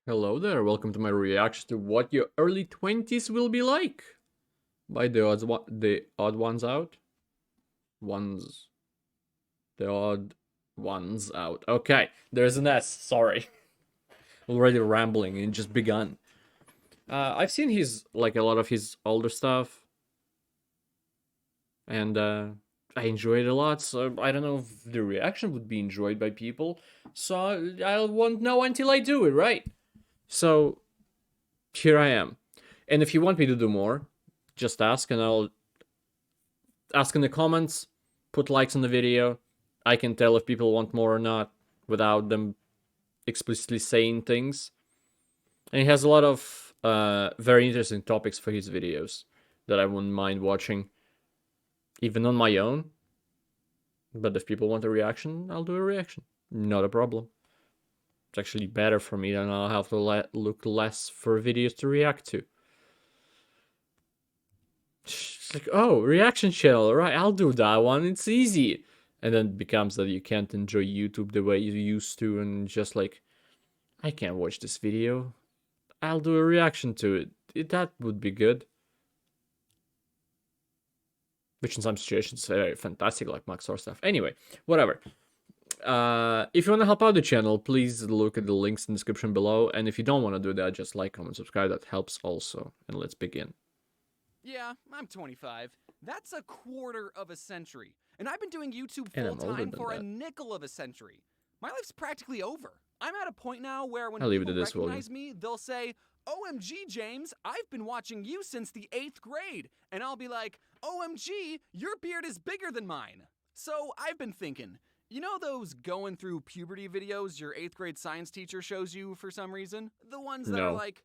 Hello there, welcome to my reaction to what your early 20s will be like. By the odd ones out. Ones. The odd ones out. Okay, there's an S, sorry. Already rambling and just begun. I've seen a lot of his older stuff. And I enjoy it a lot, so I don't know if the reaction would be enjoyed by people. So I won't know until I do it, right? So here I am. And if you want me to do more, just ask and I'll ask in the comments, put likes on the video. I can tell if people want more or not without them explicitly saying things. And he has a lot of very interesting topics for his videos that I wouldn't mind watching, even on my own. But if people want a reaction, I'll do a reaction. Not a problem. It's actually better for me, then I'll have to look less for videos to react to. It's like, oh, reaction channel, right? I'll do that one. It's easy. And then it becomes that you can't enjoy YouTube the way you used to, and just like, I can't watch this video. I'll do a reaction to it. That would be good. Which in some situations is very fantastic, like Max or stuff. Anyway, whatever. If you want to help out the channel, please look at the links in the description below. And if you don't want to do that, just like, comment, subscribe. That helps also. And let's begin. Yeah, I'm 25. That's a quarter of a century. And I've been doing YouTube full-time for a nickel of a century. My life's practically over. I'm at a point now where when people recognize me, they'll say, OMG, James, I've been watching you since the 8th grade. And I'll be like, OMG, your beard is bigger than mine. So I've been thinking, you know those going through puberty videos your 8th grade science teacher shows you for some reason? The ones that are like,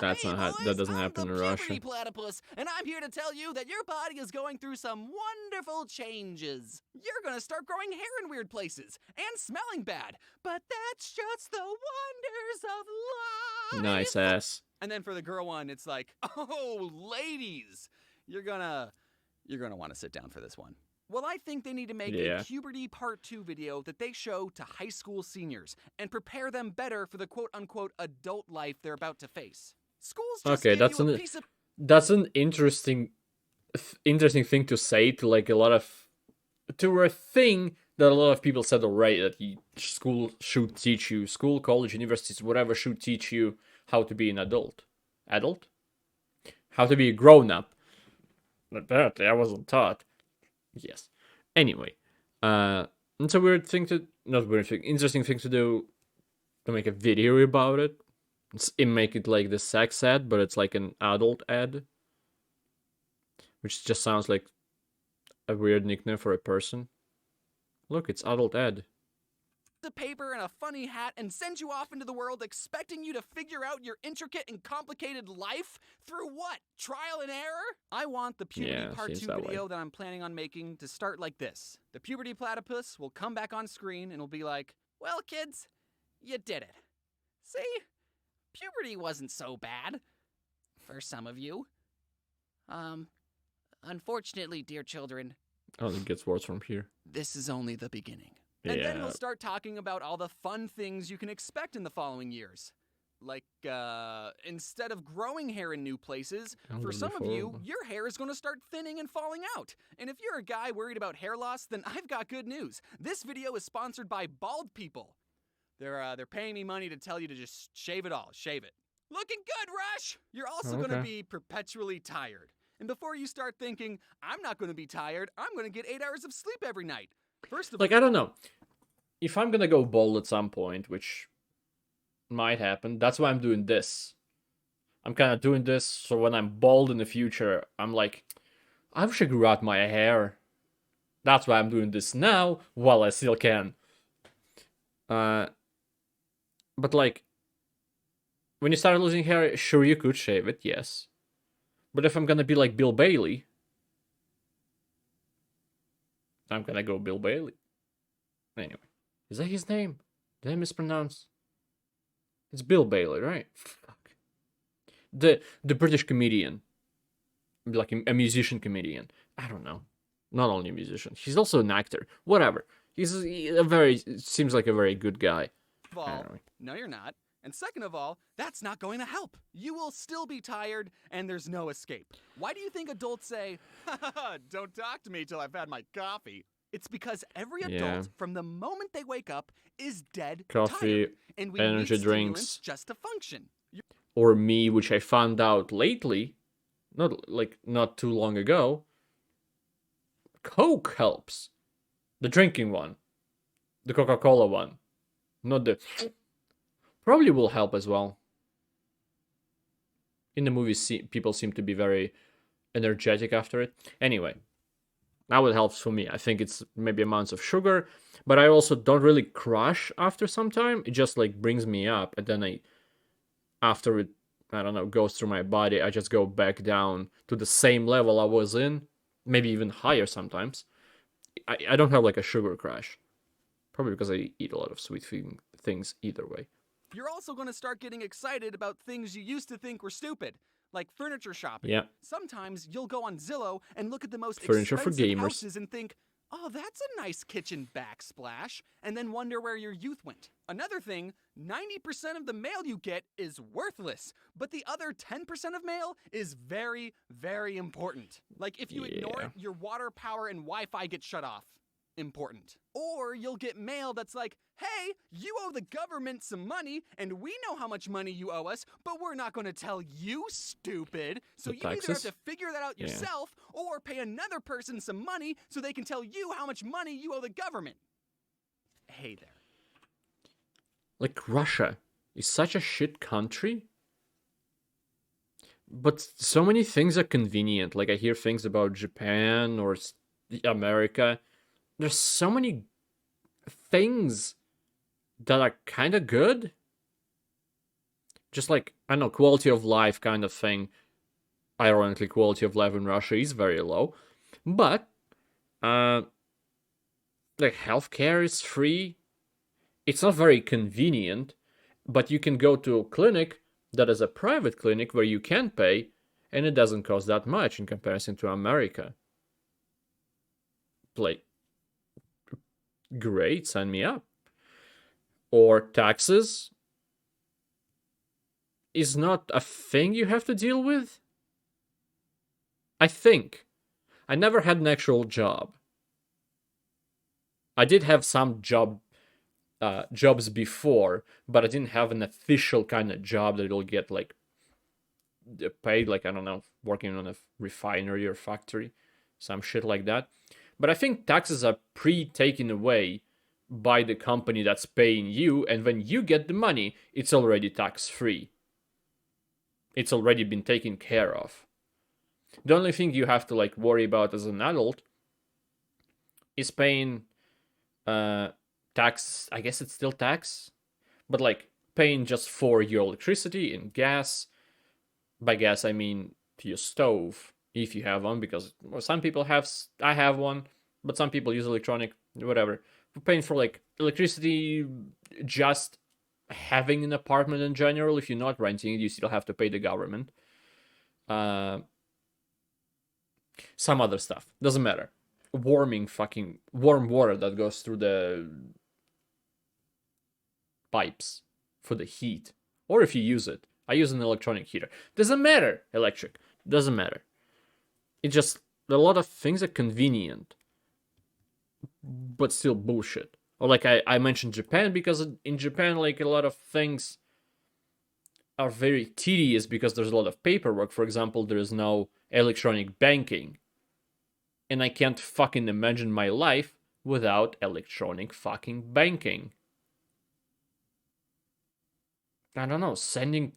that's not how, that doesn't happen in Russia. Platypus, and I'm here to tell you that your body is going through some wonderful changes. You're gonna start growing hair in weird places and smelling bad, but that's just the wonders of life. Nice ass. And then for the girl one, it's like, oh, ladies, you're gonna want to sit down for this one. Well, I think they need to make a puberty part 2 video that they show to high school seniors and prepare them better for the quote-unquote adult life they're about to face. Schools just give you a piece of... That's an interesting thing to say to like to a thing that a lot of people said already, that school should teach you, school, college, universities, whatever should teach you how to be an adult. Adult? How to be a grown-up. Apparently, I wasn't taught. Yes. Anyway, it's a weird thing to, not weird thing, interesting thing to do, to make a video about it. Make it like the sex ad, but it's like an adult ad. Which just sounds like a weird nickname for a person. Look, it's adult ad. The paper and a funny hat and send you off into the world expecting you to figure out your intricate and complicated life through what? Trial and error? I want the puberty part 2 video that I'm planning on making to start like this. The puberty platypus will come back on screen and will be like, well, kids, you did it. See? Puberty wasn't so bad. For some of you. Unfortunately, dear children. Oh, it gets worse from here. This is only the beginning. And then he'll start talking about all the fun things you can expect in the following years. Like, instead of growing hair in new places, for some of you, your hair is going to start thinning and falling out. And if you're a guy worried about hair loss, then I've got good news. This video is sponsored by Bald People. They're paying me money to tell you to just shave it all. Shave it. Looking good, Rush! You're also going to be perpetually tired. And before you start thinking, I'm not going to be tired, I'm going to get 8 hours of sleep every night. First of all, I don't know. If I'm gonna go bald at some point, which might happen, that's why I'm doing this. I'm kind of doing this so when I'm bald in the future, I'm like, I wish I grew out my hair. That's why I'm doing this now, while I still can. But like, when you start losing hair, sure, you could shave it, yes. But if I'm gonna be like Bill Bailey, I'm gonna go Bill Bailey. Anyway, is that his name? Did I mispronounce? It's Bill Bailey, right? Fuck. The British comedian, like a musician comedian. I don't know. Not only a musician, he's also an actor. Whatever. Seems like a very good guy. Well, no, you're not. And second of all, that's not going to help. You will still be tired, and there's no escape. Why do you think adults say, ha ha ha, don't talk to me till I've had my coffee? It's because every adult, from the moment they wake up, is dead Coffee, tired, and we energy need stimulants drinks, just to function. or me, which I found out lately, not too long ago. Coke helps. The drinking one, the Coca-Cola one, not the. Probably will help as well. In the movies, people seem to be very energetic after it. Anyway, now it helps for me. I think it's maybe amounts of sugar, but I also don't really crash after some time. It just like brings me up, and then after it, I don't know, goes through my body, I just go back down to the same level I was in, maybe even higher sometimes. I don't have like a sugar crash, probably because I eat a lot of sweet things either way. You're also going to start getting excited about things you used to think were stupid, like furniture shopping. Yeah. Sometimes you'll go on Zillow and look at the most Furniture for expensive gamers. houses and think, oh, that's a nice kitchen backsplash, and then wonder where your youth went. Another thing, 90% of the mail you get is worthless, but the other 10% of mail is very, very important. Like if you ignore it, your water, power, and Wi-Fi get shut off. Important. Or you'll get mail that's like, hey, you owe the government some money, and we know how much money you owe us, but we're not going to tell you, stupid. So you either have to figure that out yourself, or pay another person some money so they can tell you how much money you owe the government. Hey there. Like Russia is such a shit country, but so many things are convenient. Like I hear things about Japan or America. There's so many things that are kind of good. Just like, I don't know, quality of life kind of thing. Ironically, quality of life in Russia is very low. But, like, healthcare is free. It's not very convenient, but you can go to a clinic that is a private clinic where you can pay, and it doesn't cost that much in comparison to America. Like, great, sign me up. Or taxes is not a thing you have to deal with. I think. I never had an actual job. I did have some jobs before, but I didn't have an official kind of job that you'll get like paid, like, I don't know, working on a refinery or factory, some shit like that. But I think taxes are pre-taken away by the company that's paying you, and when you get the money, it's already tax-free. It's already been taken care of. The only thing you have to like worry about as an adult is paying tax. I guess it's still tax, but like paying just for your electricity and gas. By gas, I mean to your stove, if you have one, because some people have. I have one, but some people use electronic, whatever. We're paying for like electricity, just having an apartment in general. If you're not renting it, you still have to pay the government. Some other stuff, doesn't matter. Warm water that goes through the pipes for the heat, or if you use it. I use an electronic heater. Doesn't matter. Electric. Doesn't matter. It's just a lot of things are convenient, but still bullshit. Or like I mentioned Japan, because in Japan, like, a lot of things are very tedious because there's a lot of paperwork. For example, there is no electronic banking. And I can't fucking imagine my life without electronic fucking banking. I don't know, sending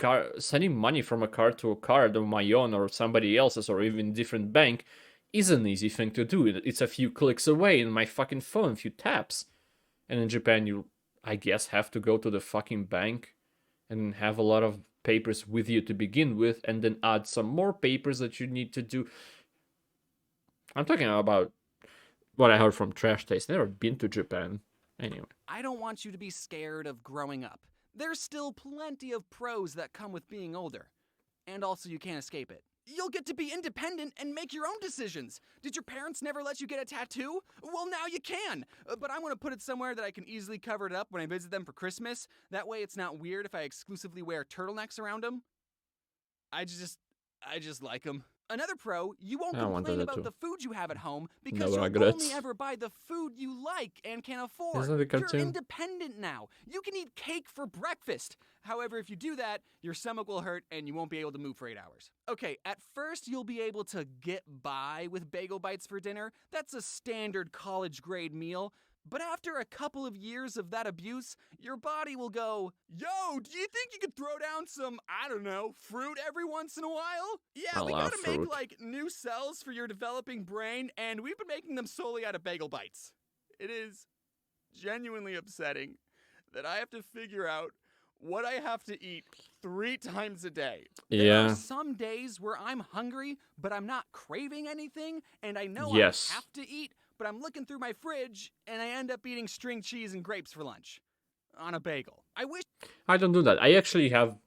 money from a card to a card of my own or somebody else's or even different bank is an easy thing to do. It's a few clicks away in my fucking phone, a few taps. And in Japan, you, I guess, have to go to the fucking bank and have a lot of papers with you to begin with, and then add some more papers that you need to do. I'm talking about what I heard from Trash Taste. Never been to Japan. Anyway. I don't want you to be scared of growing up. There's still plenty of pros that come with being older. And also, you can't escape it. You'll get to be independent and make your own decisions. Did your parents never let you get a tattoo? Well, now you can. But I want to put it somewhere that I can easily cover it up when I visit them for Christmas. That way it's not weird if I exclusively wear turtlenecks around them. I just like them. Another pro, you won't complain about the food you have at home because you'll only ever buy the food you like and can afford. Isn't that a cartoon? You're independent now. You can eat cake for breakfast. However, if you do that, your stomach will hurt and you won't be able to move for 8 hours. Okay, at first you'll be able to get by with bagel bites for dinner. That's a standard college grade meal. But after a couple of years of that abuse, your body will go, yo, do you think you could throw down some, I don't know, fruit every once in a while? Yeah, we gotta make, like, new cells for your developing brain, and we've been making them solely out of bagel bites. It is genuinely upsetting that I have to figure out what I have to eat 3 times a day. There are some days where I'm hungry, but I'm not craving anything, and I know I have to eat, but I'm looking through my fridge, and I end up eating string cheese and grapes for lunch. On a bagel. I don't do that. I actually have...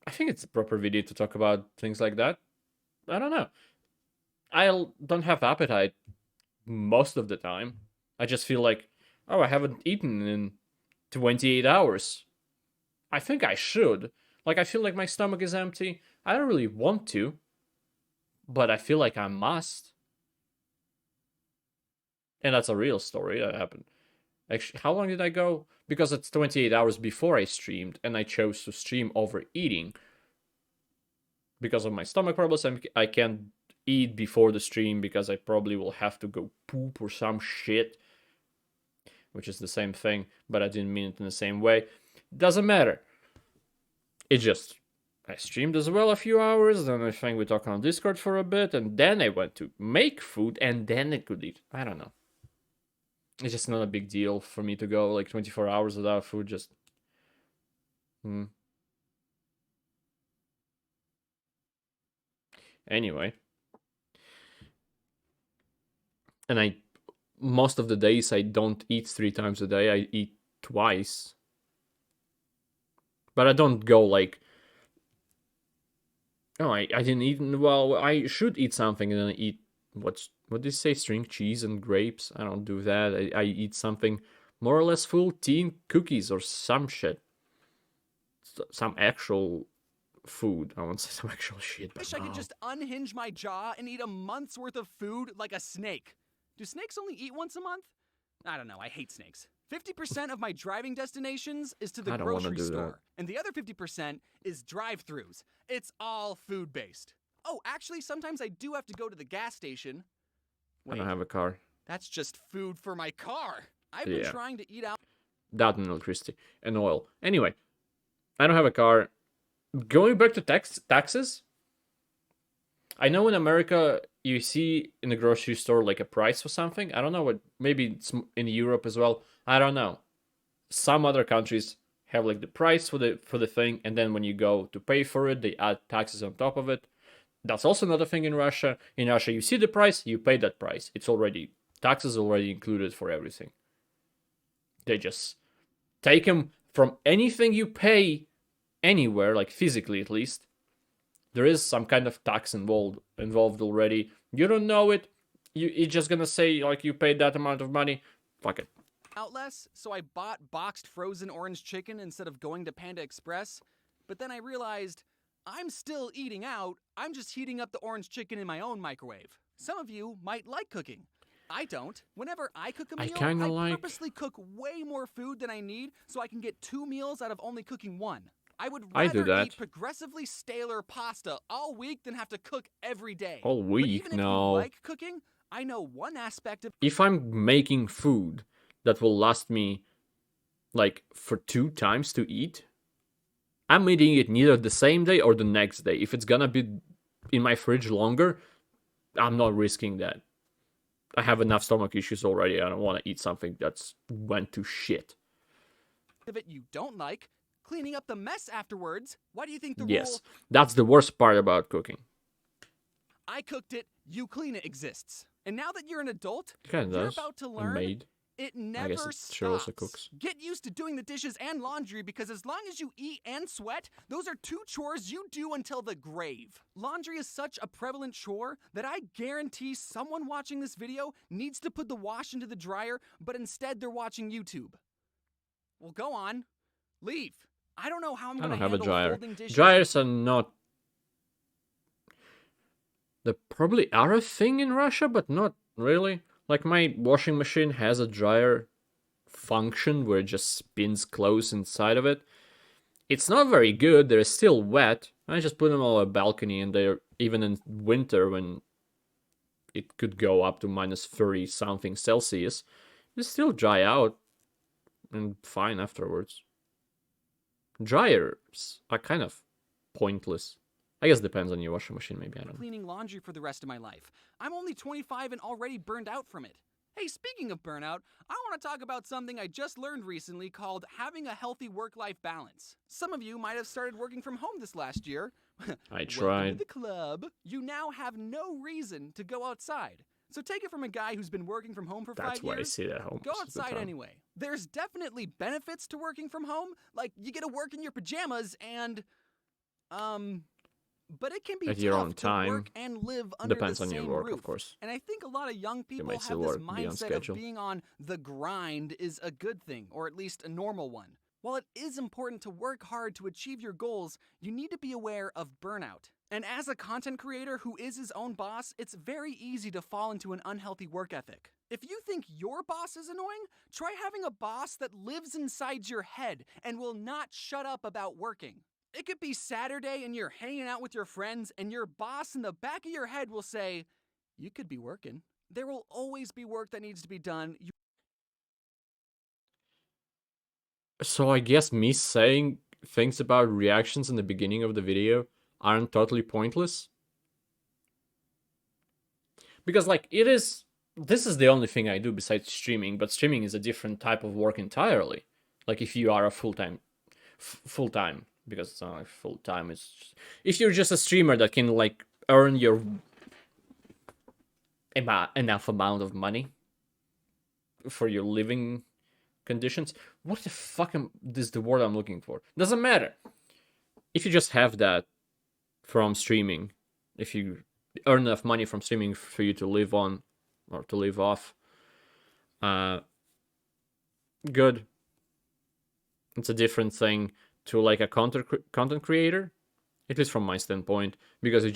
I think it's a proper video to talk about things like that. I don't know. I don't have appetite most of the time. I just feel like, oh, I haven't eaten in 28 hours. I think I should. Like, I feel like my stomach is empty. I don't really want to, but I feel like I must. And that's a real story that happened. Actually, how long did I go? Because it's 28 hours before I streamed, and I chose to stream overeating. Because of my stomach problems, I can't eat before the stream because I probably will have to go poop or some shit. Which is the same thing, but I didn't mean it in the same way. Doesn't matter. It just... I streamed as well a few hours, then I think we talked on Discord for a bit, and then I went to make food, and then I could eat. I don't know. It's just not a big deal for me to go like 24 hours without food, just... Anyway. And most of the days I don't eat 3 times a day, I eat twice. But I don't go like... Oh, I didn't eat... Well, I should eat something and then I eat... What did you say? String cheese and grapes? I don't do that. I eat something more or less full, tea and cookies or some shit. Some actual food. I won't say some actual shit. I wish I could just unhinge my jaw and eat a month's worth of food like a snake. Do snakes only eat once a month? I don't know. I hate snakes. 50% of my driving destinations is to the grocery store. And the other 50% is drive-thrus. It's all food-based. Oh, actually, sometimes I do have to go to the gas station. Wait, I don't have a car. That's just food for my car. I've been trying to eat out. That and electricity and oil. Anyway, I don't have a car. Going back to taxes, I know in America you see in the grocery store like a price for something. I don't know what. Maybe it's in Europe as well. I don't know. Some other countries have like the price for the thing, and then when you go to pay for it, they add taxes on top of it. That's also another thing in Russia. In Russia, you see the price, you pay that price. It's already... Taxes already included for everything. They just take them from anything you pay anywhere, like physically at least. There is some kind of tax involved already. You don't know it. You're just gonna say, like, you paid that amount of money. Fuck it. Out less, so I bought boxed frozen orange chicken instead of going to Panda Express. But then I realized... I'm still eating out, I'm just heating up the orange chicken in my own microwave. Some of you might like cooking. I don't. Whenever I cook a meal, I purposely cook way more food than I need so I can get 2 meals out of only cooking 1. I would rather eat progressively staler pasta all week than have to cook every day. All week? But even if you like cooking, I know one aspect of... If I'm making food that will last me, like, for 2 times to eat... I'm eating it neither the same day or the next day. If it's gonna be in my fridge longer, I'm not risking that. I have enough stomach issues already. I don't want to eat something that's went to shit. If it you don't like, cleaning up the mess afterwards, why do you think the rule... That's the worst part about cooking. I cooked it, you clean it exists. And now that you're an adult, you're about to learn It I never guess it sure also cooks. stops. Get used to doing the dishes and laundry because as long as you eat and sweat, those are 2 chores you do until the grave. Laundry is such a prevalent chore that I guarantee someone watching this video needs to put the wash into the dryer, but instead they're watching YouTube. Well, go on. Leave. I don't know how I'm going to handle folding dishes. Dryers are not... They probably are a thing in Russia, but not really. Like, my washing machine has a dryer function where it just spins clothes inside of it. It's not very good. They're still wet. I just put them on a balcony, and they're, even in winter when it could go up to minus 30 something Celsius, they still dry out and fine afterwards. Dryers are kind of pointless. I guess it depends on your washing machine, maybe, I don't know. Cleaning laundry for the rest of my life. I'm only 25 and already burned out from it. Hey, speaking of burnout, I want to talk about something I just learned recently called having a healthy work-life balance. Some of you might have started working from home this last year. I tried. Welcome to the club. You now have no reason to go outside. So take it from a guy who's been working from home for 5 years. That's why I sit at home. Go outside anyway. There's definitely benefits to working from home. Like, you get to work in your pajamas and, but it can be at tough your own to time. work and live under Depends the on same your work, roof. of course. And I think a lot of young people might have still this be on mindset schedule. of being on the grind is a good thing, or at least a normal one. While it is important to work hard to achieve your goals, you need to be aware of burnout. And as a content creator who is his own boss, it's very easy to fall into an unhealthy work ethic. If you think your boss is annoying, try having a boss that lives inside your head and will not shut up about working. It could be Saturday and you're hanging out with your friends and your boss in the back of your head will say, "You could be working." There will always be work that needs to be done. So I guess me saying things about reactions in the beginning of the video aren't totally pointless? Because, like, this is the only thing I do besides streaming, but streaming is a different type of work entirely. Like, if you are a full-time, because it's not like full-time, it's just, if you're just a streamer that can, like, earn your enough amount of money for your living conditions. What the fuck is the word I'm looking for? Doesn't matter. If you just have that from streaming, if you earn enough money from streaming for you to live on or to live off, good. It's a different thing to like a content creator, at least from my standpoint, because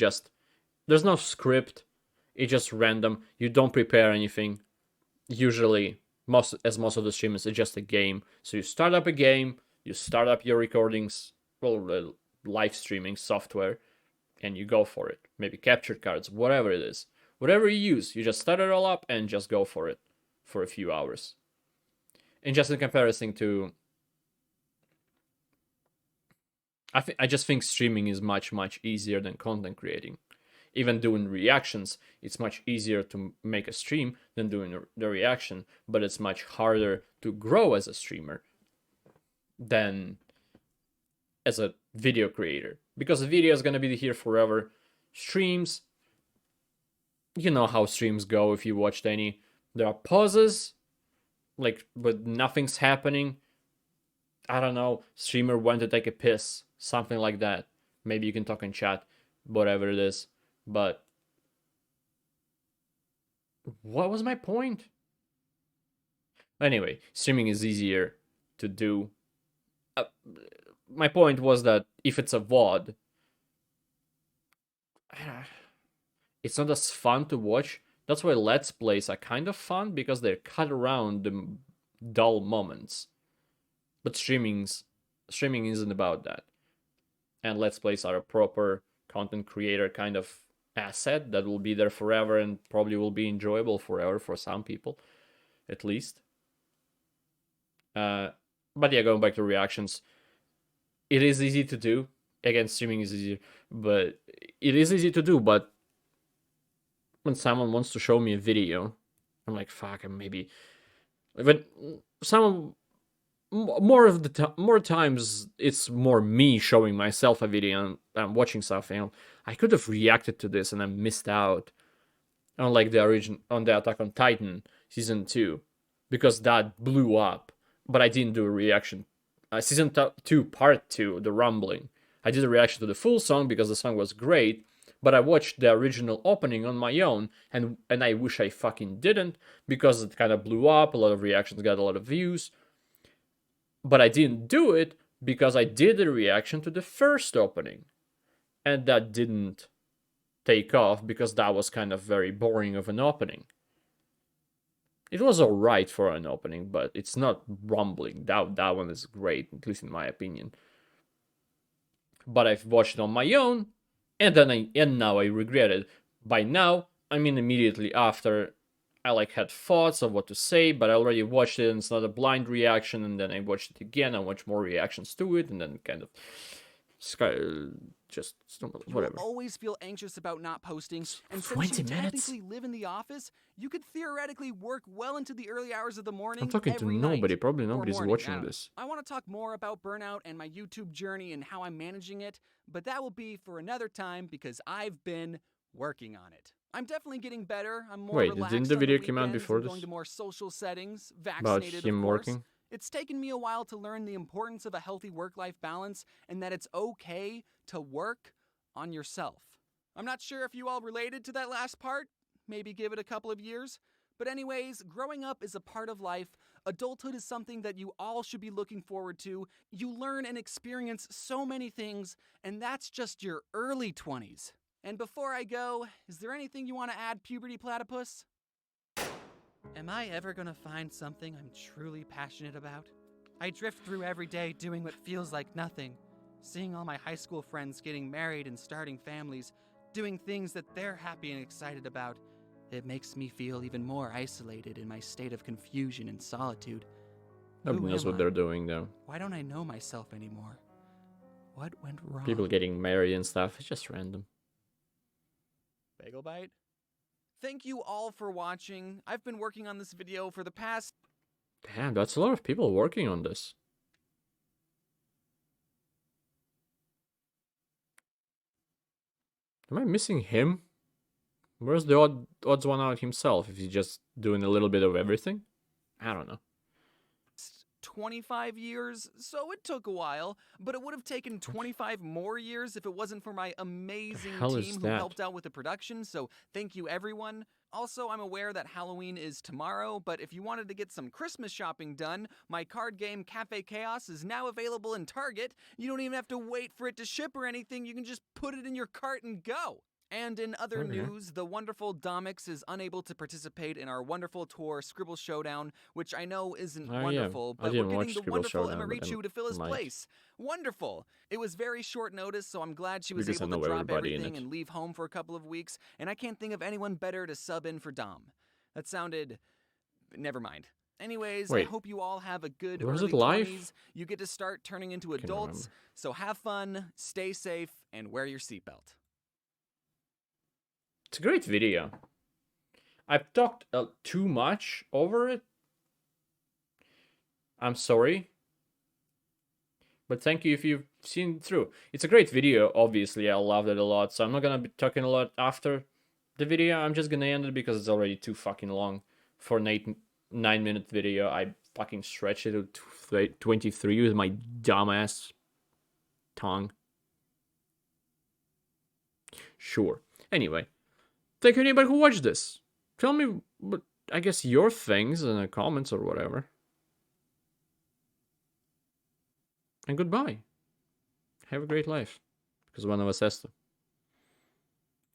there's no script. It's just random. You don't prepare anything. Usually, most of the streamers, it's just a game. So you start up a game, you start up your recordings, well, live streaming software, and you go for it. Maybe capture cards, whatever it is. Whatever you use, you just start it all up and just go for it for a few hours. And just in comparison to... I just think streaming is much, much easier than content creating. Even doing reactions, it's much easier to make a stream than doing the reaction, but it's much harder to grow as a streamer than as a video creator. Because the video is going to be here forever. Streams, you know how streams go if you watched any. There are pauses, like, but nothing's happening. I don't know, streamer went to take a piss, something like that. Maybe you can talk in chat, whatever it is. But what was my point? Anyway, streaming is easier to do. My point was that if it's a VOD, it's not as fun to watch. That's why Let's Plays are kind of fun, because they're cut around the dull moments. But streaming isn't about that. And Let's Plays are a proper content creator kind of asset that will be there forever and probably will be enjoyable forever for some people, at least. But yeah, going back to reactions, it is easy to do. Again, streaming is easier, but it is easy to do. But when someone wants to show me a video, I'm like, fuck, and maybe when someone more times it's more me showing myself a video and I'm watching something. I could have reacted to this and I missed out. Unlike the Attack on Titan season 2, because that blew up, but I didn't do a reaction. Season 2, part 2, The Rumbling. I did a reaction to the full song because the song was great, but I watched the original opening on my own, and I wish I fucking didn't, because it kind of blew up, a lot of reactions got a lot of views. But I didn't do it because I did a reaction to the first opening, and that didn't take off because that was kind of very boring of an opening. It was alright for an opening, but it's not Rumbling. That one is great, at least in my opinion. But I've watched it on my own, and now I regret it. By now, I mean immediately after, I like had thoughts of what to say, but I already watched it, and it's not a blind reaction. And then I watched it again. I watched more reactions to it, and then kind of just whatever. You always feel anxious about not posting, and since 20 you minutes? technically live in the office, you could theoretically work well into the early hours of the morning. I'm talking to every nobody. night. Probably Or nobody's morning, watching this. I want to talk more about burnout and my YouTube journey and how I'm managing it, but that will be for another time because I've been working on it. I'm definitely getting better. I'm more relaxed. Didn't the video on the come out weekends before and this? going to more social settings, About vaccinated, him of course. working? It's taken me a while to learn the importance of a healthy work-life balance and that it's okay to work on yourself. I'm not sure if you all related to that last part. Maybe give it a couple of years. But anyways, growing up is a part of life. Adulthood is something that you all should be looking forward to. You learn and experience so many things, and that's just your early 20s. And before I go, is there anything you want to add, Puberty Platypus? Am I ever gonna find something I'm truly passionate about? I drift through every day doing what feels like nothing. Seeing all my high school friends getting married and starting families, doing things that they're happy and excited about. It makes me feel even more isolated in my state of confusion and solitude. Nobody knows what they're doing, though. Why don't I know myself anymore? What went wrong? People getting married and stuff, it's just random. Bagel Bite? Thank you all for watching. I've been working on this video for the past... Damn, that's a lot of people working on this. Am I missing him? Where's the odds one out himself if he's just doing a little bit of everything? I don't know. 25 years, so it took a while, but it would have taken 25 more years if it wasn't for my amazing team who helped out with the production, so thank you everyone. Also, I'm aware that Halloween is tomorrow, but if you wanted to get some Christmas shopping done, my card game Cafe Chaos is now available in Target. You don't even have to wait for it to ship or anything, you can just put it in your cart and go. And in other news, the wonderful Domix is unable to participate in our wonderful tour Scribble Showdown, which I know isn't wonderful, but we're getting the wonderful Emirichu to fill his place. Wonderful! It was very short notice, so I'm glad she was able to drop everything and leave home for a couple of weeks, and I can't think of anyone better to sub in for Dom. That sounded... never mind. Anyways, I hope you all have a good early 20s. You get to start turning into adults, so have fun, stay safe, and wear your seatbelt. It's a great video. I've talked too much over it. I'm sorry. But thank you if you've seen it through. It's a great video, obviously. I loved it a lot. So I'm not gonna be talking a lot after the video. I'm just gonna end it because it's already too fucking long for an 9-minute video. I fucking stretched it to 23 with my dumbass tongue. Sure. Anyway. Thank you anybody who watched this. Tell me, I guess, your things in the comments or whatever. And goodbye. Have a great life. Because one of us has to.